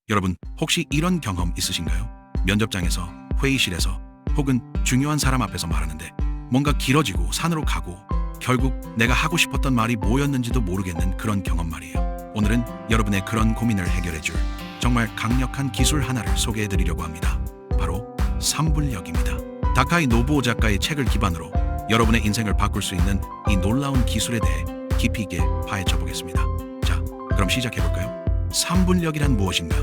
여러분, 혹시 이런 경험 있으신가요? 면접장에서, 회의실에서, 혹은 중요한 사람 앞에서 말하는데 뭔가 길어지고 산으로 가고 결국 내가 하고 싶었던 말이 뭐였는지도 모르겠는 그런 경험 말이에요. 오늘은 여러분의 그런 고민을 해결해줄 정말 강력한 기술 하나를 소개해드리려고 합니다. 바로 3분력입니다. 다카이 노부오 작가의 책을 기반으로 여러분의 인생을 바꿀 수 있는 이 놀라운 기술에 대해 깊이 있게 파헤쳐 보겠습니다. 자, 그럼 시작해볼까요? 3분력이란 무엇인가?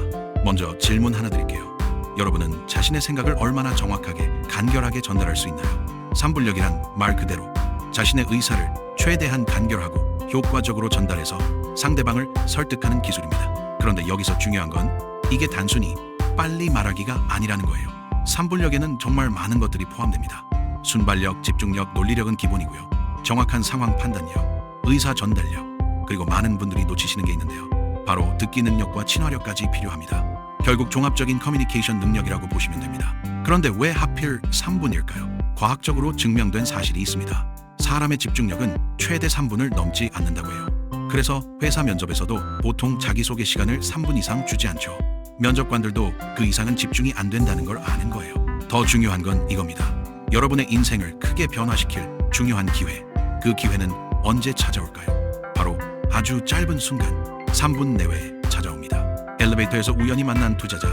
먼저 질문 하나 드릴게요. 여러분은 자신의 생각을 얼마나 정확하게, 간결하게 전달할 수 있나요? 3분력이란 말 그대로 자신의 의사를 최대한 간결하고 효과적으로 전달해서 상대방을 설득하는 기술입니다. 그런데 여기서 중요한 건 이게 단순히 빨리 말하기가 아니라는 거예요. 3분력에는 정말 많은 것들이 포함됩니다. 순발력, 집중력, 논리력은 기본이고요. 정확한 상황 판단력, 의사 전달력, 그리고 많은 분들이 놓치시는 게 있는데요. 바로 듣기 능력과 친화력까지 필요합니다. 결국 종합적인 커뮤니케이션 능력이라고 보시면 됩니다. 그런데 왜 하필 3분일까요? 과학적으로 증명된 사실이 있습니다. 사람의 집중력은 최대 3분을 넘지 않는다고 해요. 그래서 회사 면접에서도 보통 자기소개 시간을 3분 이상 주지 않죠. 면접관들도 그 이상은 집중이 안 된다는 걸 아는 거예요. 더 중요한 건 이겁니다. 여러분의 인생을 크게 변화시킬 중요한 기회. 그 기회는 언제 찾아올까요? 바로 아주 짧은 순간 3분 내외에 찾아옵니다. 엘리베이터에서 우연히 만난 투자자,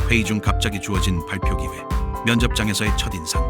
회의 중 갑자기 주어진 발표 기회, 면접장에서의 첫인상,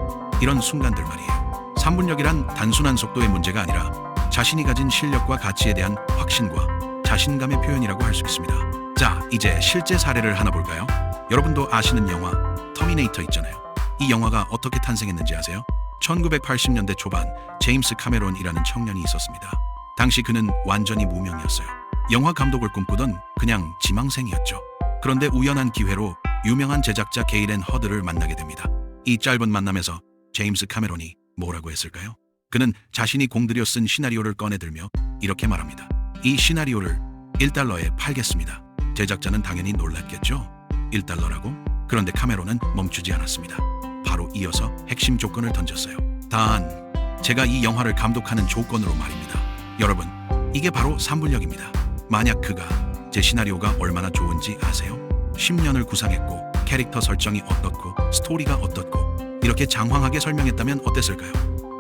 이런 순간들 말이에요. 3분력이란 단순한 속도의 문제가 아니라 자신이 가진 실력과 가치에 대한 확신과 자신감의 표현이라고 할 수 있습니다. 자, 이제 실제 사례를 하나 볼까요? 여러분도 아시는 영화 터미네이터 있잖아요. 이 영화가 어떻게 탄생했는지 아세요? 1980년대 초반 제임스 카메론이라는 청년이 있었습니다. 당시 그는 완전히 무명이었어요. 영화 감독을 꿈꾸던 그냥 지망생이었죠. 그런데 우연한 기회로 유명한 제작자 게일 앤 허드를 만나게 됩니다. 이 짧은 만남에서 제임스 카메론이 뭐라고 했을까요? 그는 자신이 공들여 쓴 시나리오를 꺼내들며 이렇게 말합니다. 이 시나리오를 1달러에 팔겠습니다. 제작자는 당연히 놀랐겠죠? 1달러라고? 그런데 카메론은 멈추지 않았습니다. 바로 이어서 핵심 조건을 던졌어요. 단, 제가 이 영화를 감독하는 조건으로 말입니다. 여러분, 이게 바로 3분력입니다. 만약 그가 제 시나리오가 얼마나 좋은지 아세요? 10년을 구상했고 캐릭터 설정이 어떻고 스토리가 어떻고 이렇게 장황하게 설명했다면 어땠을까요?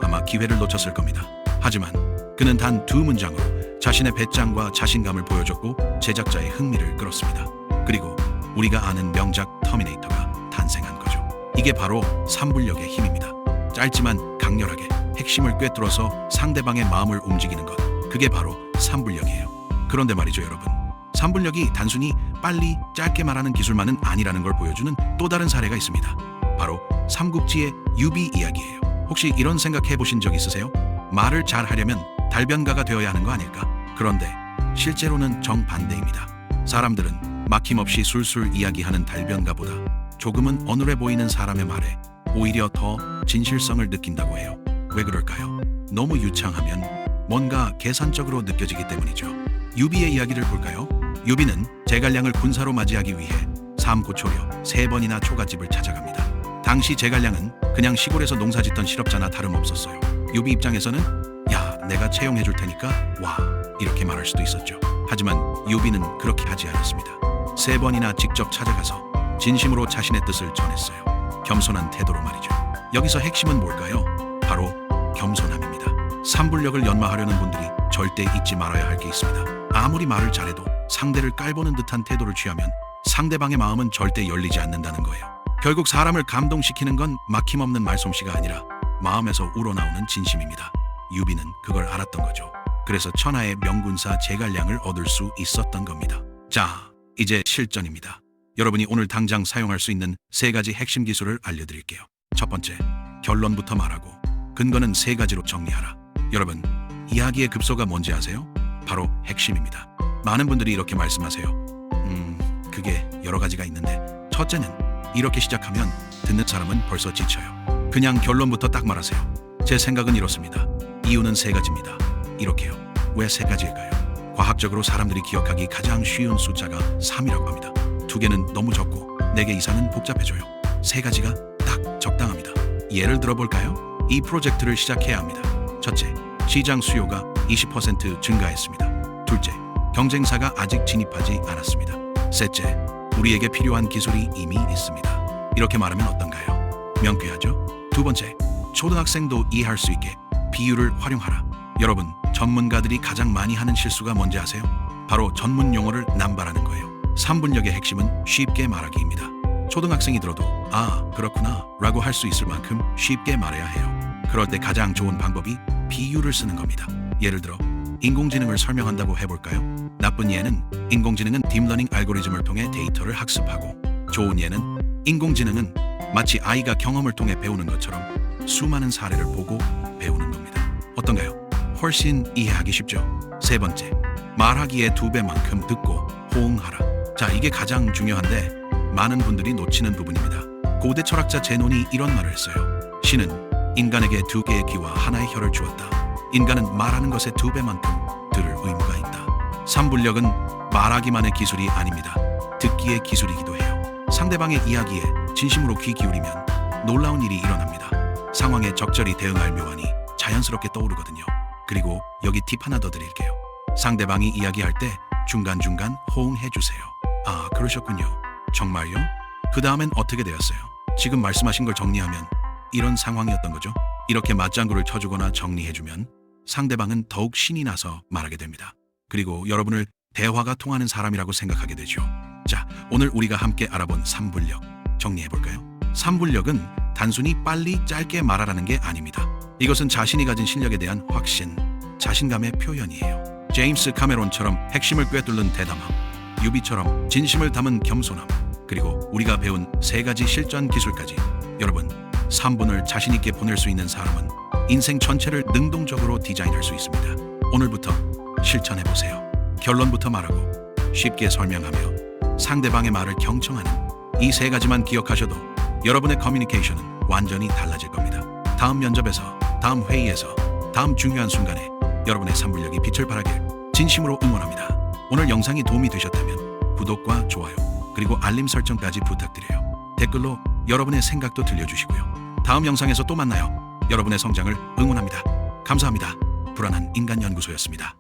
아마 기회를 놓쳤을 겁니다. 하지만 그는 단 2문장으로 자신의 배짱과 자신감을 보여줬고 제작자의 흥미를 끌었습니다. 그리고 우리가 아는 명작 터미네이터가 탄생한 거죠. 이게 바로 3분력의 힘입니다. 짧지만 강렬하게 핵심을 꿰뚫어서 상대방의 마음을 움직이는 것, 그게 바로 3분력이에요. 그런데 말이죠, 여러분. 3분력이 단순히 빨리 짧게 말하는 기술만은 아니라는 걸 보여주는 또 다른 사례가 있습니다. 바로 삼국지의 유비 이야기예요. 혹시 이런 생각 해보신 적 있으세요? 말을 잘 하려면 달변가가 되어야 하는 거 아닐까? 그런데 실제로는 정반대입니다. 사람들은 막힘없이 술술 이야기하는 달변가보다 조금은 어눌해 보이는 사람의 말에 오히려 더 진실성을 느낀다고 해요. 왜 그럴까요? 너무 유창하면 뭔가 계산적으로 느껴지기 때문이죠. 유비의 이야기를 볼까요? 유비는 제갈량을 군사로 맞이하기 위해 삼고초려 3번이나 초가집을 찾아갑니다. 당시 제갈량은 그냥 시골에서 농사짓던 실업자나 다름없었어요. 유비 입장에서는 야, 내가 채용해줄 테니까 와, 이렇게 말할 수도 있었죠. 하지만 유비는 그렇게 하지 않았습니다. 3번이나 직접 찾아가서 진심으로 자신의 뜻을 전했어요. 겸손한 태도로 말이죠. 여기서 핵심은 뭘까요? 바로 겸손함입니다. 3분력을 연마하려는 분들이 절대 잊지 말아야 할 게 있습니다. 아무리 말을 잘해도 상대를 깔보는 듯한 태도를 취하면 상대방의 마음은 절대 열리지 않는다는 거예요. 결국 사람을 감동시키는 건 막힘없는 말솜씨가 아니라 마음에서 우러나오는 진심입니다. 유비는 그걸 알았던 거죠. 그래서 천하의 명군사 제갈량을 얻을 수 있었던 겁니다. 자, 이제 실전입니다. 여러분이 오늘 당장 사용할 수 있는 3가지 핵심 기술을 알려드릴게요. 첫 번째, 결론부터 말하고 근거는 3가지로 정리하라. 여러분, 이야기의 급소가 뭔지 아세요? 바로 핵심입니다. 많은 분들이 이렇게 말씀하세요. 그게 여러 가지가 있는데 첫째는 이렇게 시작하면 듣는 사람은 벌써 지쳐요. 그냥 결론부터 딱 말하세요. 제 생각은 이렇습니다. 이유는 3가지입니다. 이렇게요. 왜 3가지일까요? 과학적으로 사람들이 기억하기 가장 쉬운 숫자가 3이라고 합니다. 2개는 너무 적고 4개 이상은 복잡해져요. 3가지가 딱 적당합니다. 예를 들어볼까요? 이 프로젝트를 시작해야 합니다. 첫째, 시장 수요가 20% 증가했습니다. 둘째, 경쟁사가 아직 진입하지 않았습니다. 셋째, 우리에게 필요한 기술이 이미 있습니다. 이렇게 말하면 어떤가요? 명쾌하죠? 두 번째, 초등학생도 이해할 수 있게 비유를 활용하라. 여러분, 전문가들이 가장 많이 하는 실수가 뭔지 아세요? 바로 전문 용어를 남발하는 거예요. 3분력의 핵심은 쉽게 말하기입니다. 초등학생이 들어도 아, 그렇구나 라고 할 수 있을 만큼 쉽게 말해야 해요. 그럴 때 가장 좋은 방법이 비유를 쓰는 겁니다. 예를 들어 인공지능을 설명한다고 해볼까요? 나쁜 예는 인공지능은 딥러닝 알고리즘을 통해 데이터를 학습하고, 좋은 예는 인공지능은 마치 아이가 경험을 통해 배우는 것처럼 수많은 사례를 보고 배우는 겁니다. 어떤가요? 훨씬 이해하기 쉽죠? 세 번째, 말하기의 2배만큼 듣고 호응하라. 자, 이게 가장 중요한데 많은 분들이 놓치는 부분입니다. 고대 철학자 제논이 이런 말을 했어요. 신은 인간에게 2개의 귀와 하나의 혀를 주었다. 인간은 말하는 것의 2배만큼 들을 의무가 있다. 3분력은 말하기만의 기술이 아닙니다. 듣기의 기술이기도 해요. 상대방의 이야기에 진심으로 귀 기울이면 놀라운 일이 일어납니다. 상황에 적절히 대응할 묘안이 자연스럽게 떠오르거든요. 그리고 여기 팁 하나 더 드릴게요. 상대방이 이야기할 때 중간중간 호응해 주세요. 아, 그러셨군요. 정말요? 그 다음엔 어떻게 되었어요? 지금 말씀하신 걸 정리하면 이런 상황이었던 거죠. 이렇게 맞장구를 쳐주거나 정리해주면 상대방은 더욱 신이 나서 말하게 됩니다. 그리고 여러분을 대화가 통하는 사람이라고 생각하게 되죠. 자, 오늘 우리가 함께 알아본 3분력 정리해볼까요? 3분력은 단순히 빨리 짧게 말하라는 게 아닙니다. 이것은 자신이 가진 실력에 대한 확신, 자신감의 표현이에요. 제임스 카메론처럼 핵심을 꿰뚫는 대담함, 유비처럼 진심을 담은 겸손함, 그리고 우리가 배운 3가지 실전 기술까지. 여러분, 3분을 자신 있게 보낼 수 있는 사람은 인생 전체를 능동적으로 디자인할 수 있습니다. 오늘부터 실천해보세요. 결론부터 말하고 쉽게 설명하며 상대방의 말을 경청하는 이 3가지만 기억하셔도 여러분의 커뮤니케이션은 완전히 달라질 겁니다. 다음 면접에서, 다음 회의에서, 다음 중요한 순간에 여러분의 3분력이 빛을 발하길 진심으로 응원합니다. 오늘 영상이 도움이 되셨다면 구독과 좋아요, 그리고 알림 설정까지 부탁드려요. 댓글로 여러분의 생각도 들려주시고요. 다음 영상에서 또 만나요. 여러분의 성장을 응원합니다. 감사합니다. 불안한 인간 연구소였습니다.